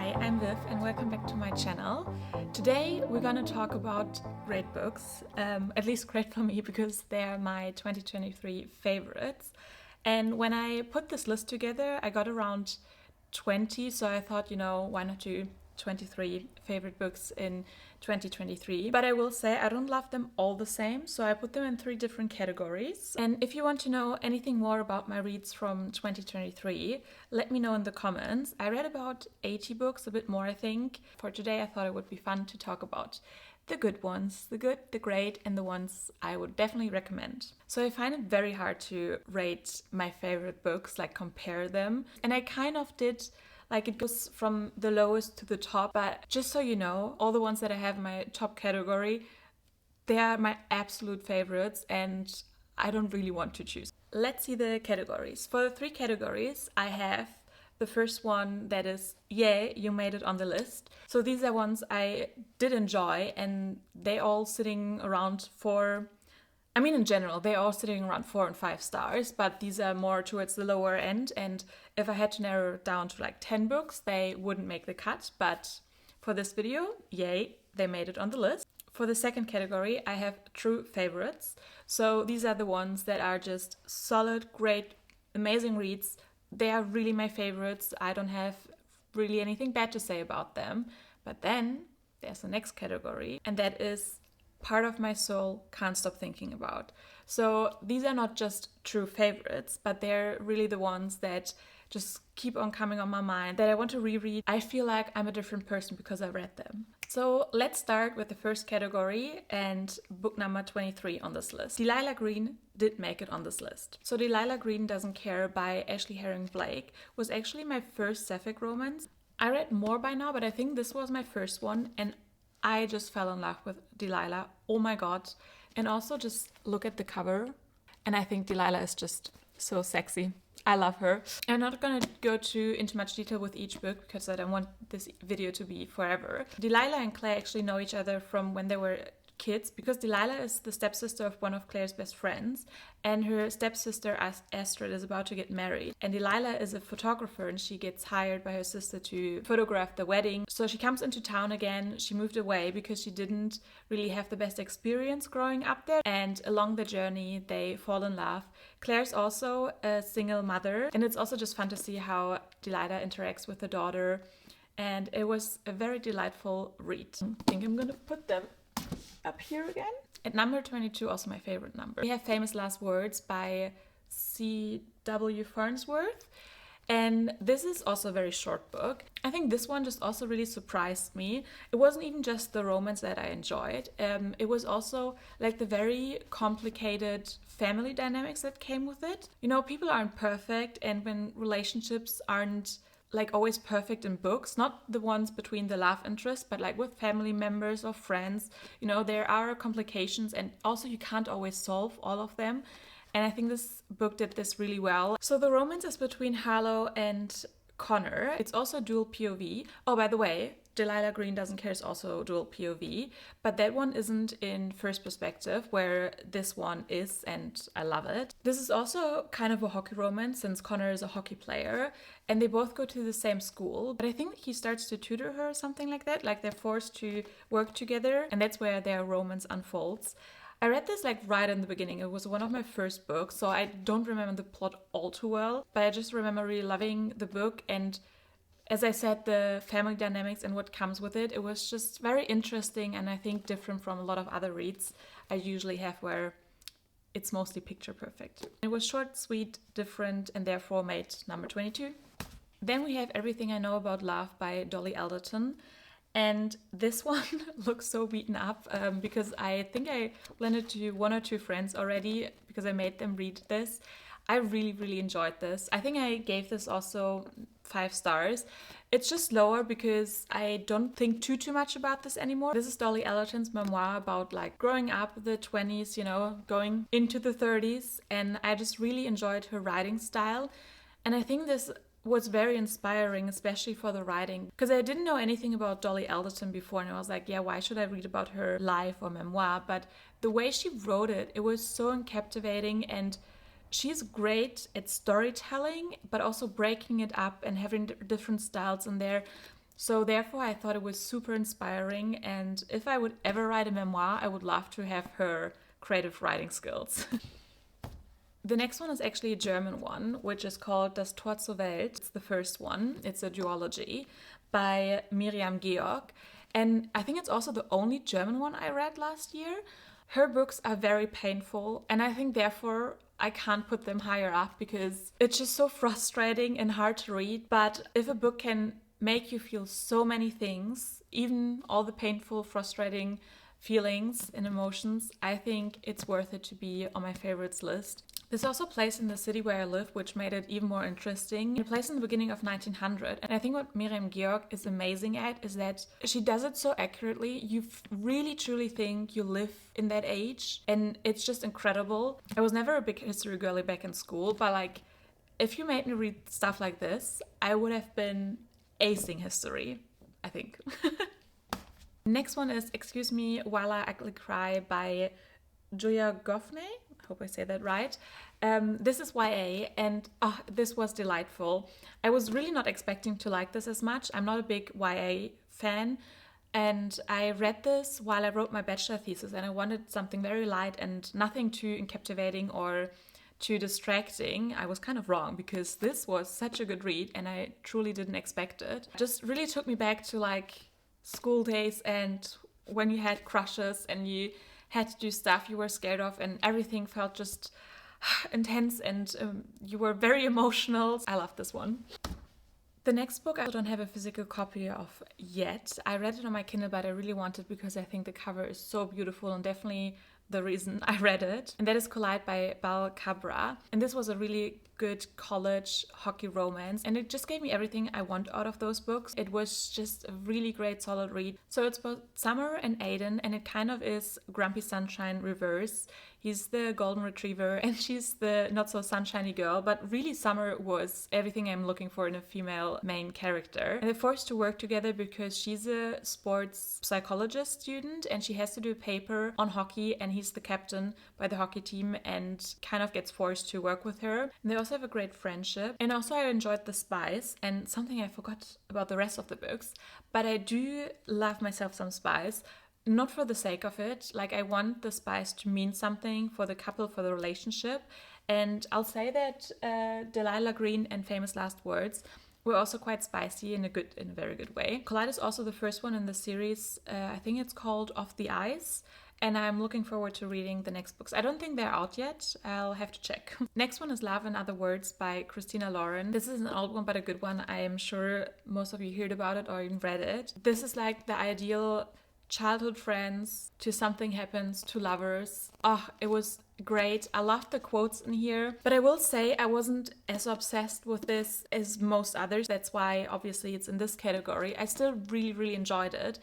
Hi, I'm Viv and welcome back to my channel. Today we're gonna talk about great books, at least great for me because they're my 2023 favorites. And when I put this list together, I got around 20, so I thought, why not do 23 favorite books in 2023. But I will say I don't love them all the same, so I put them in 3 different categories. And if you want to know anything more about my reads from 2023, let me know in the comments. I read about 80 books, a bit more I think. For today I thought it would be fun to talk about the good ones, the good, the great, and the ones I would definitely recommend. So I find it very hard to rate my favorite books, like compare them. And I kind of did, like it goes from the lowest to the top, but just so you know, all the ones that I have in my top category, they are my absolute favorites and I don't really want to choose. Let's see the categories. For the 3 categories, I have the first one that is, yay, you made it on the list. So these are ones I did enjoy and they all sitting around in general, they're all sitting around 4 and 5 stars, but these are more towards the lower end. And if I had to narrow it down to like 10 books, they wouldn't make the cut. But for this video, yay, they made it on the list. For the second category, I have true favorites. So these are the ones that are just solid, great, amazing reads. They are really my favorites. I don't have really anything bad to say about them. But then there's the next category, and that is part of my soul can't stop thinking about. So these are not just true favorites, but they're really the ones that just keep on coming on my mind, that I want to reread. I feel like I'm a different person because I read them. So let's start with the first category and book number 23 on this list. Delilah Green did make it on this list. So Delilah Green Doesn't Care by Ashley Herring Blake was actually my first sapphic romance. I read more by now, but I think this was my first one and I just fell in love with Delilah. Oh my god. And also just look at the cover. And I think Delilah is just so sexy. I love her. I'm not going to go into much detail with each book because I don't want this video to be forever. Delilah and Claire actually know each other from when they were kids because Delilah is the stepsister of one of Claire's best friends and her stepsister Astrid is about to get married, and Delilah is a photographer and she gets hired by her sister to photograph the wedding. So she comes into town again. She moved away because she didn't really have the best experience growing up there, and along the journey they fall in love. Claire's also a single mother and it's also just fun to see how Delilah interacts with the daughter, and it was a very delightful read. I think I'm gonna put them up here again. At number 22, also my favorite number, we have Famous Last Words by C.W. Farnsworth. And this is also a very short book. I think this one just also really surprised me. It wasn't even just the romance that I enjoyed. It was also like the very complicated family dynamics that came with it. You know, people aren't perfect, and when relationships aren't like always perfect in books, not the ones between the love interest, but like with family members or friends, there are complications and also you can't always solve all of them. And I think this book did this really well. So the romance is between Harlow and Connor. It's also dual POV. Oh, by the way, Delilah Green Doesn't Care is also dual POV, but that one isn't in first perspective where this one is, and I love it. This is also kind of a hockey romance since Connor is a hockey player and they both go to the same school, but I think he starts to tutor her or something like that, like they're forced to work together, and that's where their romance unfolds. I read this like right in the beginning. It was one of my first books, so I don't remember the plot all too well, but I just remember really loving the book. And as I said, the family dynamics and what comes with it, it was just very interesting and I think different from a lot of other reads I usually have where it's mostly picture perfect. It was short, sweet, different, and therefore made number 22. Then we have Everything I Know About Love by Dolly Alderton. And this one looks so beaten up because I think I lent it to 1 or 2 friends already because I made them read this. I really, really enjoyed this. I think I gave this also 5 stars. It's just lower because I don't think too much about this anymore. This is Dolly Alderton's memoir about like growing up the 20s, going into the 30s. And I just really enjoyed her writing style. And I think this was very inspiring, especially for the writing, because I didn't know anything about Dolly Alderton before, and I was like, yeah, why should I read about her life or memoir? But the way she wrote it, it was so captivating, and she's great at storytelling, but also breaking it up and having different styles in there. So therefore, I thought it was super inspiring. And if I would ever write a memoir, I would love to have her creative writing skills. The next one is actually a German one, which is called Das Tor zur Welt. It's the first one. It's a duology by Miriam Georg. And I think it's also the only German one I read last year. Her books are very painful, and I think therefore I can't put them higher up because it's just so frustrating and hard to read. But if a book can make you feel so many things, even all the painful, frustrating feelings and emotions, I think it's worth it to be on my favorites list. This also plays in the city where I live, which made it even more interesting. It plays in the beginning of 1900, and I think what Miriam Georg is amazing at is that she does it so accurately. You really truly think you live in that age, and it's just incredible. I was never a big history girly back in school, but like, if you made me read stuff like this, I would have been acing history, I think. Next one is Excuse Me While I Ugly Cry by Julia Goffney. I hope I say that right. This is YA, and this was delightful. I was really not expecting to like this as much. I'm not a big YA fan, and I read this while I wrote my bachelor thesis, and I wanted something very light and nothing too captivating or too distracting. I was kind of wrong because this was such a good read, and I truly didn't expect it. It just really took me back to like school days and when you had crushes and you had to do stuff you were scared of, and everything felt just intense, and you were very emotional. I love this one. The next book I don't have a physical copy of yet. I read it on my Kindle, but I really want it because I think the cover is so beautiful and definitely the reason I read it. And that is Collide by Bal Cabra. And this was a really good college hockey romance, and it just gave me everything I want out of those books. It was just a really great solid read. So it's about Summer and Aiden, and it kind of is Grumpy Sunshine reverse. He's the golden retriever and she's the not so sunshiny girl, but really Summer was everything I'm looking for in a female main character. And they're forced to work together because she's a sports psychologist student and she has to do a paper on hockey, and he's the captain by the hockey team and kind of gets forced to work with her. And they also have a great friendship. And also I enjoyed the spice, and something I forgot about the rest of the books, but I do love myself some spice. Not for the sake of it, like I want the spice to mean something for the couple, for the relationship. And I'll say that Delilah Green and Famous Last Words were also quite spicy in a very good way. Collide is also the first one in the series. I think it's called Off the Ice. And I'm looking forward to reading the next books. I don't think they're out yet. I'll have to check. Next one is Love and Other Words by Christina Lauren. This is an old one, but a good one. I am sure most of you heard about it or even read it. This is like the ideal childhood friends to something happens to lovers. It was great. I loved the quotes in here, but I will say I wasn't as obsessed with this as most others. That's why obviously it's in this category. I still really enjoyed it,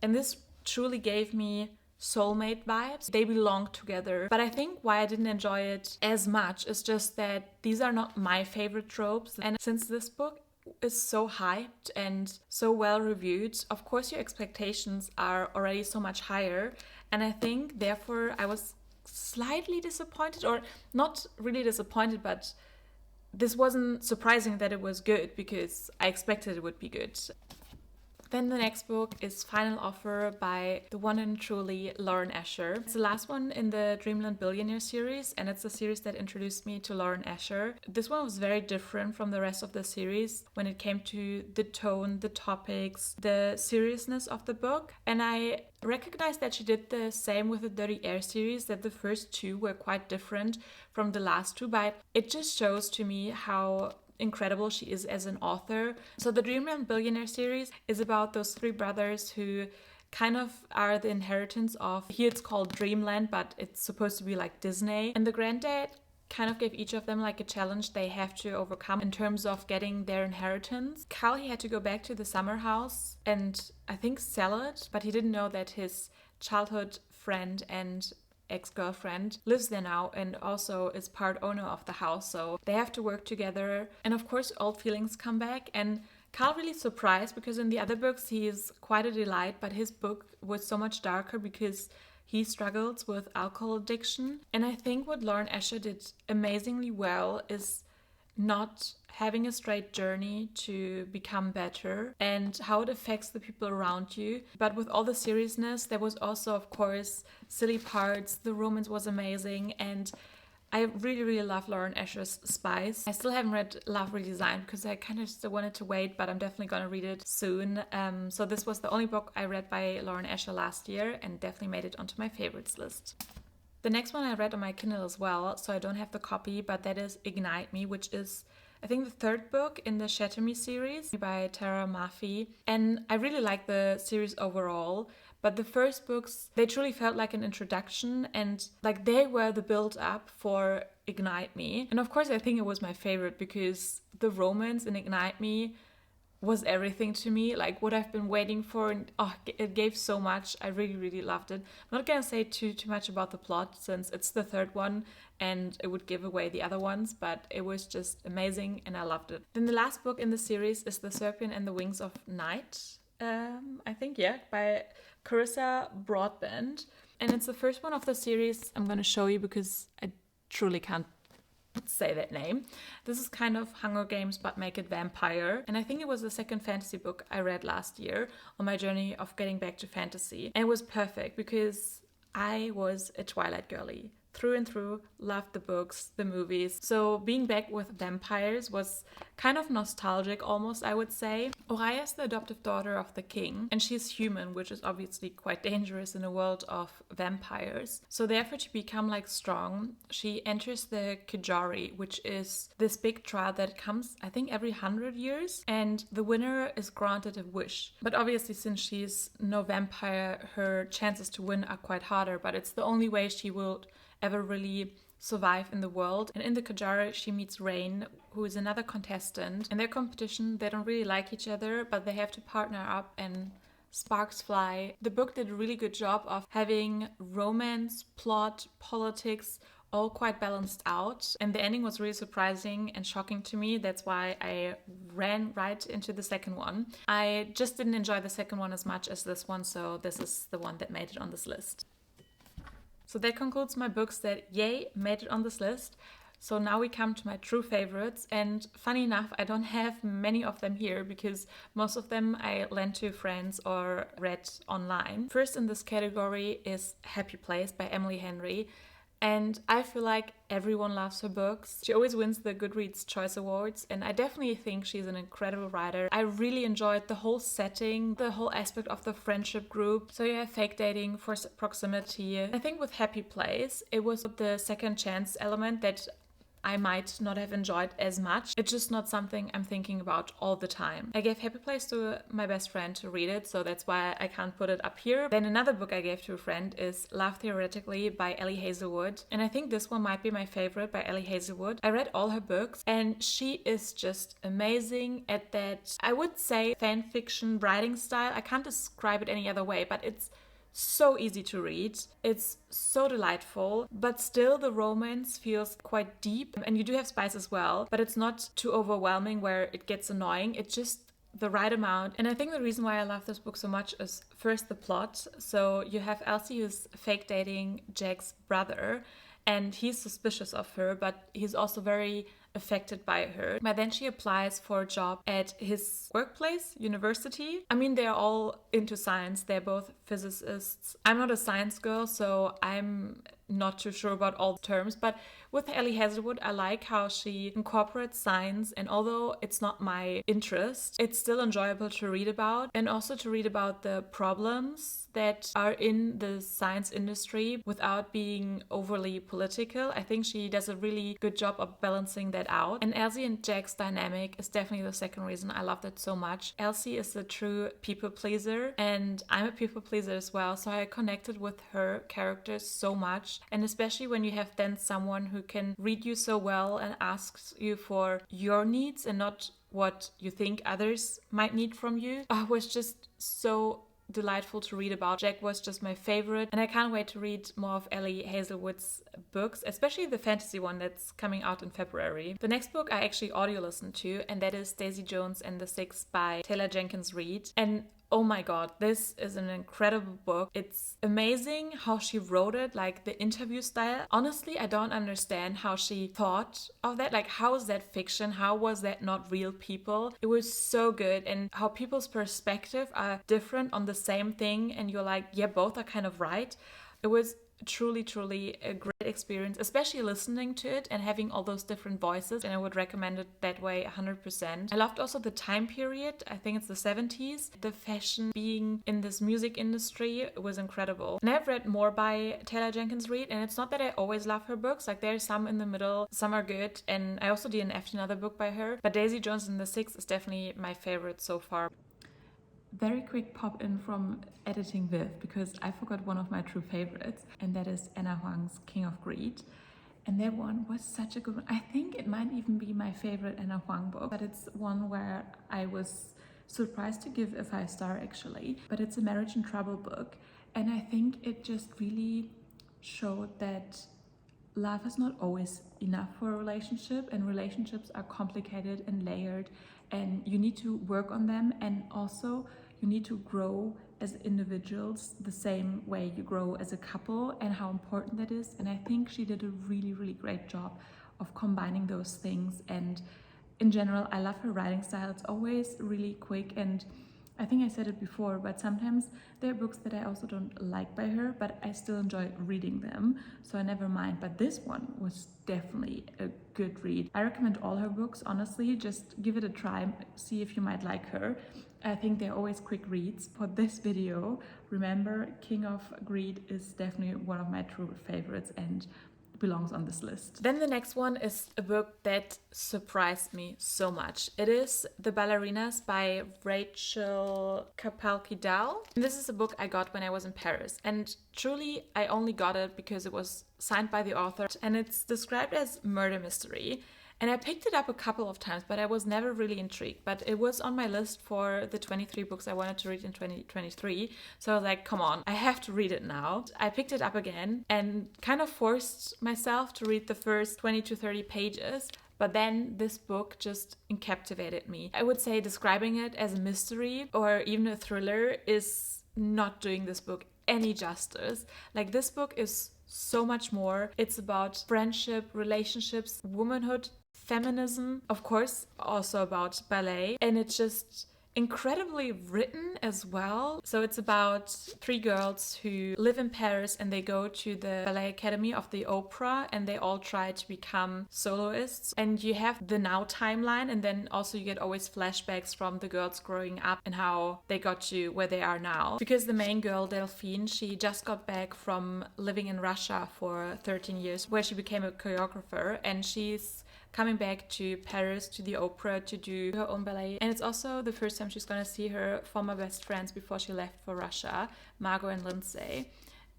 and this truly gave me soulmate vibes. They belong together. But I think why I didn't enjoy it as much is just that these are not my favorite tropes, and since this book is so hyped and so well reviewed, of course your expectations are already so much higher, and I think therefore I was slightly disappointed, or not really disappointed, but this wasn't surprising that it was good because I expected it would be good. Then the next book is Final Offer by the one and truly Lauren Asher. It's the last one in the Dreamland Billionaire series, and it's a series that introduced me to Lauren Asher. This one was very different from the rest of the series when it came to the tone, the topics, the seriousness of the book. And I recognized that she did the same with the Dirty Air series, that the first two were quite different from the last two, but it just shows to me how incredible she is as an author. So the Dreamland Billionaire series is about those three brothers who kind of are the inheritance of, here it's called Dreamland, but it's supposed to be like Disney. And the granddad kind of gave each of them like a challenge they have to overcome in terms of getting their inheritance. Cal, he had to go back to the summer house and I think sell it, but he didn't know that his childhood friend and ex-girlfriend lives there now and also is part owner of the house, so they have to work together, and of course old feelings come back. And Carl really surprised because in the other books he is quite a delight, but his book was so much darker because he struggles with alcohol addiction. And I think what Lauren Asher did amazingly well is not having a straight journey to become better and how it affects the people around you. But with all the seriousness, there was also, of course, silly parts. The romance was amazing, and I really, really love Lauren Asher's Spice. I still haven't read Love Redesigned because I kind of still wanted to wait, but I'm definitely going to read it soon. So this was the only book I read by Lauren Asher last year and definitely made it onto my favorites list. The next one I read on my Kindle as well, so I don't have the copy, but that is Ignite Me, which is, I think, the third book in the Shatter Me series by Tara Mafi. And I really like the series overall, but the first books, they truly felt like an introduction, and like they were the build-up for Ignite Me. And of course, I think it was my favorite because the romance in Ignite Me was everything to me, like what I've been waiting for, and it gave so much. I really, really loved it. I'm not gonna say too much about the plot since it's the third one and it would give away the other ones, but it was just amazing and I loved it. Then the last book in the series is The Serpent and the Wings of Night, I think, yeah, by Carissa Broadbent, and it's the first one of the series I'm gonna show you because I truly can't say that name. This is kind of Hunger Games but make it vampire, and I think it was the second fantasy book I read last year on my journey of getting back to fantasy, and it was perfect because I was a Twilight girly through and through, loved the books, the movies. So being back with vampires was kind of nostalgic almost, I would say. Oraya is the adoptive daughter of the king, and she's human, which is obviously quite dangerous in a world of vampires. So therefore, to become like strong, she enters the Kijari, which is this big trial that comes, I think, every 100 years, and the winner is granted a wish. But obviously, since she's no vampire, her chances to win are quite harder, but it's the only way she will ever really survive in the world. And in the Kijari, she meets Rain, who is another contestant. In their competition, they don't really like each other, but they have to partner up and sparks fly. The book did a really good job of having romance, plot, politics, all quite balanced out. And the ending was really surprising and shocking to me. That's why I ran right into the second one. I just didn't enjoy the second one as much as this one, so this is the one that made it on this list. So that concludes my books that, yay, made it on this list. So now we come to my true favorites, and funny enough, I don't have many of them here because most of them I lent to friends or read online. First in this category is Happy Place by Emily Henry. And I feel like everyone loves her books. She always wins the Goodreads Choice Awards, and I definitely think she's an incredible writer. I really enjoyed the whole setting, the whole aspect of the friendship group. So you have fake dating, forced proximity. I think with Happy Place, it was the second chance element that I might not have enjoyed as much. It's just not something I'm thinking about all the time. I gave Happy Place to my best friend to read it, so that's why I can't put it up here. Then another book I gave to a friend is Love Theoretically by Ellie Hazelwood, and I think this one might be my favorite by Ellie Hazelwood. I read all her books and she is just amazing at that, I would say, fan fiction writing style. I can't describe it any other way, but it's so easy to read. It's so delightful, but still the romance feels quite deep. And you do have spice as well, but it's not too overwhelming where it gets annoying. It's just the right amount. And I think the reason why I love this book so much is first the plot. So you have Elsie who's fake dating Jack's brother, and he's suspicious of her, but he's also very affected by her. But then she applies for a job at his workplace, university. I mean, they're all into science. They're both physicists. I'm not a science girl, so I'm not too sure about all the terms, but with Ellie Hazelwood, I like how she incorporates science, and although it's not my interest, it's still enjoyable to read about, and also to read about the problems that are in the science industry without being overly political. I think she does a really good job of balancing that out. And Elsie and Jack's dynamic is definitely the second reason I love that so much. Elsie is a true people pleaser, and I'm a people pleaser as well, so I connected with her characters so much. And especially when you have then someone who can read you so well and asks you for your needs and not what you think others might need from you. It was just so delightful to read about. Jack was just my favorite, and I can't wait to read more of Ellie Hazelwood's books, especially the fantasy one that's coming out in February. The next book I actually audio listened to, and that is Daisy Jones and the Six by Taylor Jenkins Reid. And Oh my god, this is an incredible book. It's amazing how she wrote it, like the interview style. Honestly, I don't understand how she thought of that. Like, how is that fiction? How was that not real people? It was so good, and how people's perspective are different on the same thing, and you're like, yeah, both are kind of right. It was truly a great experience, especially listening to it and having all those different voices, and I would recommend it that way 100%. I loved also the time period. I think it's the 70s. The fashion, being in this music industry, was incredible. And I've read more by Taylor Jenkins Reid, and it's not that I always love her books. Like, there's some in the middle, some are good, and I also DNF'd another book by her, but Daisy Jones and the Six is definitely my favorite so far. Very quick pop in from Editing Viv, because I forgot one of my true favorites, and that is Anna Huang's King of Greed. And that one was such a good one. I think it might even be my favorite Anna Huang book, but it's one where I was surprised to give a 5-star actually. But it's a marriage in trouble book, and I think it just really showed that love is not always enough for a relationship, and relationships are complicated and layered, and you need to work on them, and also you need to grow as individuals the same way you grow as a couple, and how important that is. And I think she did a really great job of combining those things. And in general, I love her writing style. It's always really quick, and I think I said it before, but sometimes there are books that I also don't like by her, but I still enjoy reading them, so I never mind. But this one was definitely a good read. I recommend all her books, honestly. Just give it a try, see if you might like her. I think they're always quick reads. For this video, remember, King of Greed is definitely one of my true favorites and belongs on this list. Then the next one is a book that surprised me so much. It is The Ballerinas by Rachel Kapalki-Dahl. This is a book I got when I was in Paris, and truly I only got it because it was signed by the author, and it's described as murder mystery. And I picked it up a couple of times, but I was never really intrigued. But it was on my list for the 23 books I wanted to read in 2023. So I was like, come on, I have to read it now. I picked it up again and kind of forced myself to read the first 20 to 30 pages. But then this book just captivated me. I would say describing it as a mystery or even a thriller is not doing this book any justice. Like, this book is so much more. It's about friendship, relationships, womanhood, feminism, of course, also about ballet, and it's just incredibly written as well. So it's about 3 girls who live in Paris, and they go to the ballet academy of the opera, and they all try to become soloists. And you have the now timeline, and then also you get always flashbacks from the girls growing up and how they got to where they are now. Because the main girl, Delphine, she just got back from living in Russia for 13 years, where she became a choreographer, and she's coming back to Paris, to the opera, to do her own ballet. And it's also the first time she's gonna see her former best friends before she left for Russia, Margot and Lindsay.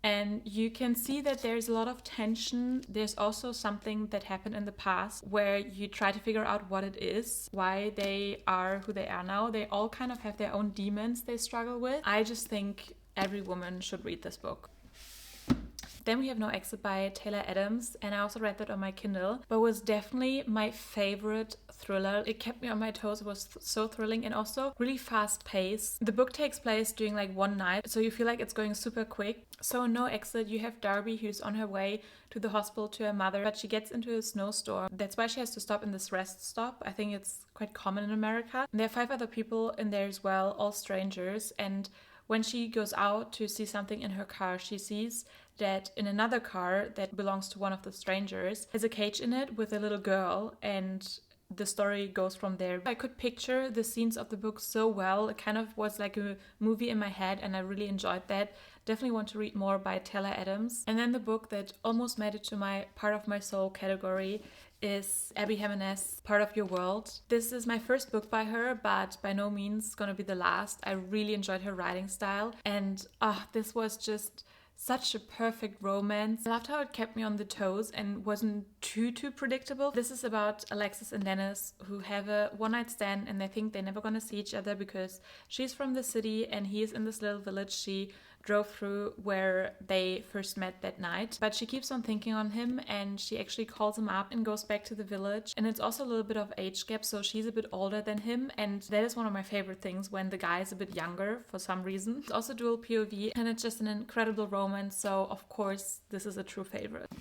And you can see that there's a lot of tension. There's also something that happened in the past where you try to figure out what it is, why they are who they are now. They all kind of have their own demons they struggle with. I just think every woman should read this book. Then we have No Exit by Taylor Adams, and I also read that on my Kindle, but was definitely my favorite thriller. It kept me on my toes. It was so thrilling and also really fast paced. The book takes place during like one night, so you feel like it's going super quick. So in No Exit, you have Darby, who's on her way to the hospital to her mother, but she gets into a snowstorm. That's why she has to stop in this rest stop. I think it's quite common in America. And there are 5 other people in there as well, all strangers, and when she goes out to see something in her car, she sees that in another car that belongs to one of the strangers has a cage in it with a little girl, and the story goes from there. I could picture the scenes of the book so well. It kind of was like a movie in my head, and I really enjoyed that. Definitely want to read more by Taylor Adams. And then the book that almost made it to my Part of My Soul category is Abby Jimenez, Part of Your World. This is my first book by her, but by no means gonna be the last. I really enjoyed her writing style, and this was just such a perfect romance. I loved how it kept me on the toes and wasn't too predictable. This is about Alexis and Dennis, who have a one-night stand, and they think they're never gonna see each other because she's from the city and he's in this little village she drove through where they first met that night. But she keeps on thinking on him, and she actually calls him up and goes back to the village. And it's also a little bit of age gap, so she's a bit older than him, and that is one of my favorite things, when the guy is a bit younger for some reason. It's also dual POV, and it's just an incredible romance, so of course this is a true favorite.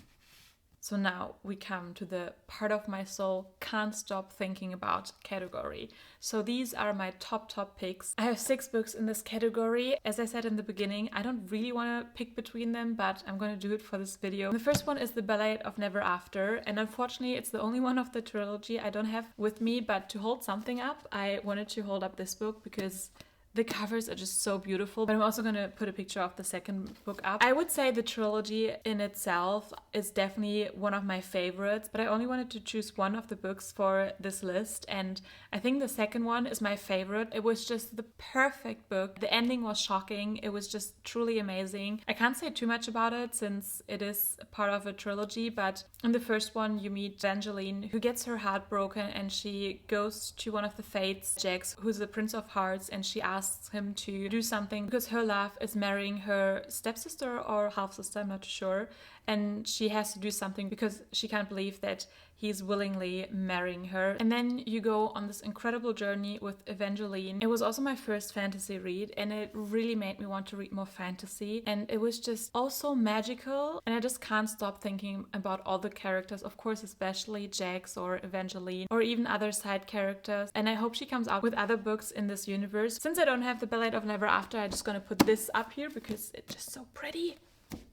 So now we come to the part of my soul can't stop thinking about category. So these are my top picks. I have 6 books in this category. As I said in the beginning, I don't really want to pick between them, but I'm going to do it for this video. The first one is The Ballad of Never After, and unfortunately it's the only one of the trilogy I don't have with me, but to hold something up, I wanted to hold up this book because the covers are just so beautiful, but I'm also going to put a picture of the second book up. I would say the trilogy in itself is definitely one of my favorites, but I only wanted to choose one of the books for this list, and I think the second one is my favorite. It was just the perfect book. The ending was shocking. It was just truly amazing. I can't say too much about it since it is part of a trilogy, but in the first one you meet Evangeline, who gets her heart broken, and she goes to one of the fates, Jax, who's the Prince of Hearts, and she asks him to do something because her love is marrying her stepsister or half-sister, I'm not sure, and she has to do something because she can't believe that he's willingly marrying her. And then you go on this incredible journey with Evangeline. It was also my first fantasy read, and it really made me want to read more fantasy, and it was just also magical, and I just can't stop thinking about all the characters, of course especially Jax or Evangeline or even other side characters, and I hope she comes out with other books in this universe. Since I don't have The Ballad of Never After, I'm just gonna put this up here because it's just so pretty.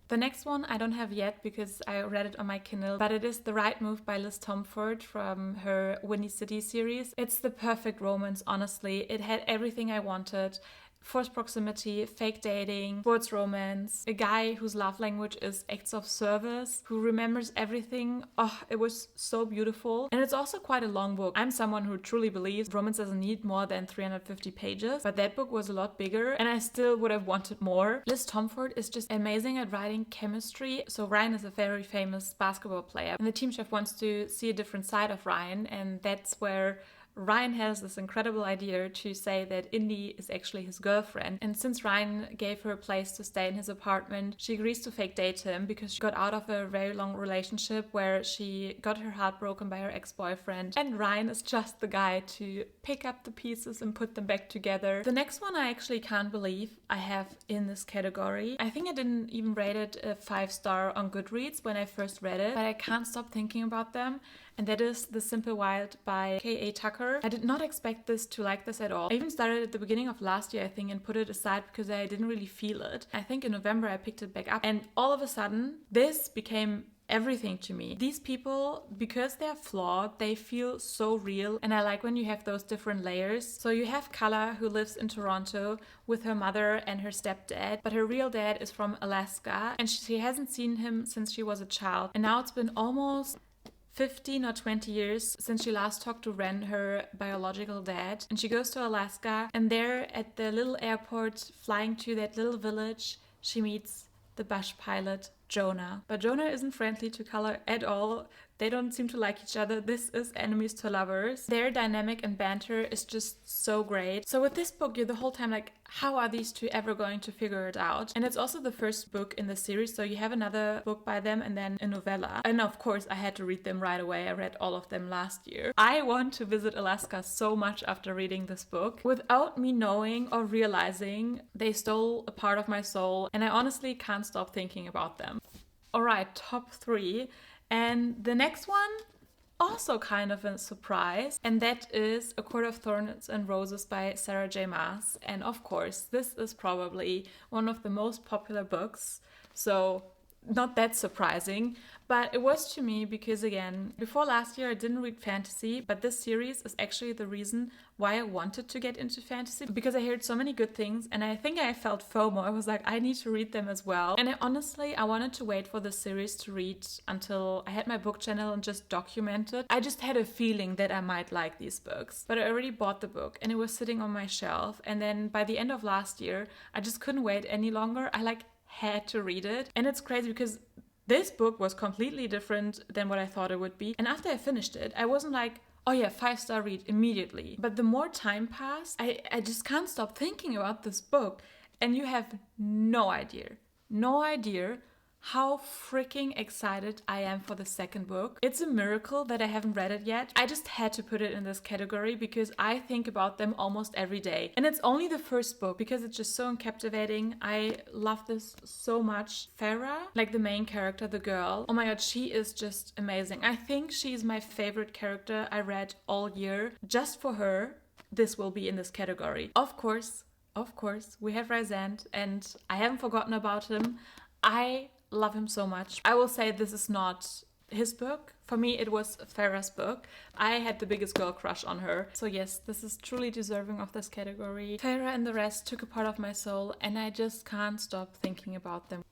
The next one I don't have yet because I read it on my Kindle, but it is The Right Move by Liz Tomford from her Windy City series. It's the perfect romance, honestly. It had everything I wanted. Forced proximity, fake dating, sports romance, a guy whose love language is acts of service, who remembers everything. Oh, it was so beautiful. And it's also quite a long book. I'm someone who truly believes romance doesn't need more than 350 pages, but that book was a lot bigger and I still would have wanted more. Liz Tomford is just amazing at writing chemistry. So Ryan is a very famous basketball player, and the team chef wants to see a different side of Ryan, and that's where Ryan has this incredible idea to say that Indy is actually his girlfriend. And since Ryan gave her a place to stay in his apartment, she agrees to fake date him because she got out of a very long relationship where she got her heart broken by her ex-boyfriend. And Ryan is just the guy to pick up the pieces and put them back together. The next one I actually can't believe I have in this category. I think I didn't even rate it a 5-star on Goodreads when I first read it, but I can't stop thinking about them. And that is The Simple Wild by K.A. Tucker. I did not expect this to like this at all. I even started at the beginning of last year, I think, and put it aside because I didn't really feel it. I think in November I picked it back up, and all of a sudden this became everything to me. These people, because they're flawed, they feel so real, and I like when you have those different layers. So you have Kala, who lives in Toronto with her mother and her stepdad, but her real dad is from Alaska, and she hasn't seen him since she was a child, and now it's been almost 15 or 20 years since she last talked to Ren, her biological dad, and she goes to Alaska, and there at the little airport flying to that little village, she meets the bush pilot Jonah. But Jonah isn't friendly to Kala at all. They don't seem to like each other. This is enemies to lovers. Their dynamic and banter is just so great. So with this book, you're the whole time like, how are these two ever going to figure it out? And it's also the first book in the series, so you have another book by them and then a novella. And of course, I had to read them right away. I read all of them last year. I want to visit Alaska so much after reading this book. Without me knowing or realizing, they stole a part of my soul, and I honestly can't stop thinking about them. Alright, top 3. And the next one, also kind of a surprise, and that is A Court of Thorns and Roses by Sarah J. Maas. And of course, this is probably one of the most popular books, so not that surprising. But it was to me because, again, before last year I didn't read fantasy, but this series is actually the reason why I wanted to get into fantasy, because I heard so many good things and I think I felt FOMO. I was like, I need to read them as well. And I wanted to wait for the series to read until I had my book channel and just document it. I just had a feeling that I might like these books, but I already bought the book and it was sitting on my shelf. And then by the end of last year, I just couldn't wait any longer. I had to read it. And it's crazy because this book was completely different than what I thought it would be. And after I finished it, I wasn't like, oh yeah, 5-star read immediately. But the more time passed, I just can't stop thinking about this book. and you have no idea how freaking excited I am for the second book. It's a miracle that I haven't read it yet. I just had to put it in this category because I think about them almost every day. And it's only the first book because it's just so captivating. I love this so much. Farah, like the main character, the girl, oh my god, she is just amazing. I think she's my favorite character I read all year. Just for her, this will be in this category. Of course, we have Rysand, and I haven't forgotten about him. I love him so much. I will say this is not his book. For me, it was Farah's book. I had the biggest girl crush on her. So yes, this is truly deserving of this category. Farah and the rest took a part of my soul, and I just can't stop thinking about them.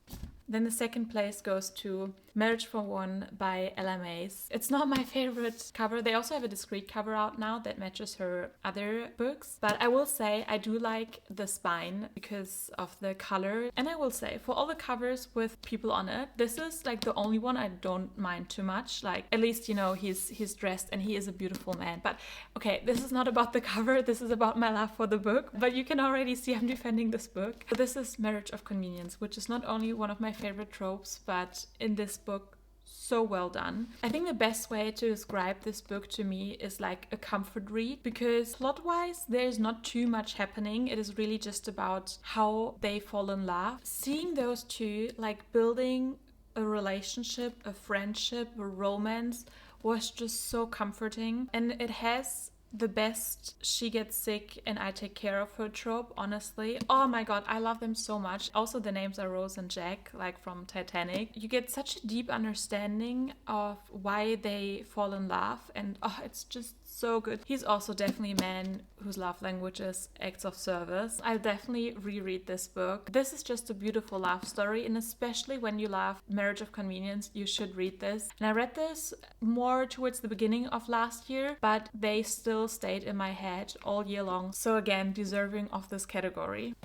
Then the second place goes to Marriage for One by Ella Mace. It's not my favorite cover. They also have a discreet cover out now that matches her other books. But I will say I do like the spine because of the color. And I will say for all the covers with people on it, this is like the only one I don't mind too much. Like at least, you know, he's dressed and he is a beautiful man. But okay, this is not about the cover. This is about my love for the book. But you can already see I'm defending this book. This is Marriage of Convenience, which is not only one of my favorite tropes, but in this book, so well done. I think the best way to describe this book to me is like a comfort read, because plot-wise there's not too much happening. It is really just about how they fall in love. Seeing those two like building a relationship, a friendship, a romance was just so comforting, and it has the best she gets sick and I take care of her trope, honestly. Oh my god, I love them so much. Also, the names are Rose and Jack, like from Titanic. You get such a deep understanding of why they fall in love, and oh, it's just so good. He's also definitely a man whose love language is acts of service. I'll definitely reread this book. This is just a beautiful love story, and especially when you love Marriage of Convenience, you should read this. And I read this more towards the beginning of last year, but they still stayed in my head all year long. So again, deserving of this category.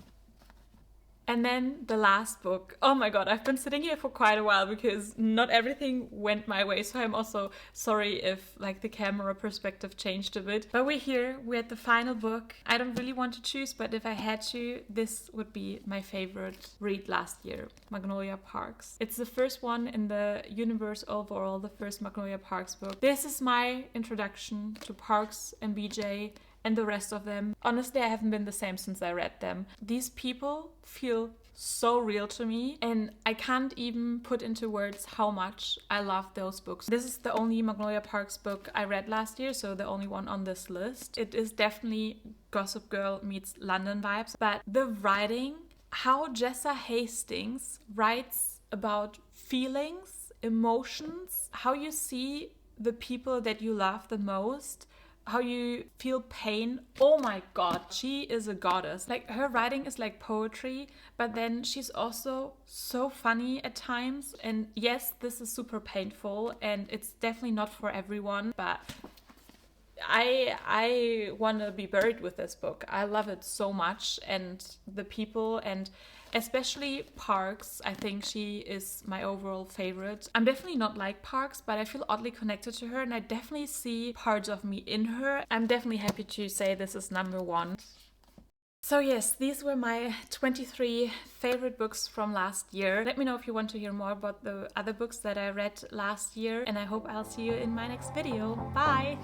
And then the last book. Oh my god, I've been sitting here for quite a while because not everything went my way. So I'm also sorry if like the camera perspective changed a bit. But we're here, we're at the final book. I don't really want to choose, but if I had to, this would be my favorite read last year, Magnolia Parks. It's the first one in the universe overall, the first Magnolia Parks book. This is my introduction to Parks and BJ and the rest of them. Honestly, I haven't been the same since I read them. These people feel so real to me, and I can't even put into words how much I love those books. This is the only Magnolia Parks book I read last year, so the only one on this list. It is definitely Gossip Girl meets London vibes, but the writing, how Jessa Hastings writes about feelings, emotions, how you see the people that you love the most, how you feel pain. Oh my god, she is a goddess. Like, her writing is like poetry, but then she's also so funny at times. And yes, this is super painful and it's definitely not for everyone, but I want to be buried with this book. I love it so much, and the people, and especially Parks. I think she is my overall favorite. I'm definitely not like Parks, but I feel oddly connected to her, and I definitely see parts of me in her. I'm definitely happy to say this is number one. So yes, these were my 23 favorite books from last year. Let me know if you want to hear more about the other books that I read last year, and I hope I'll see you in my next video. Bye!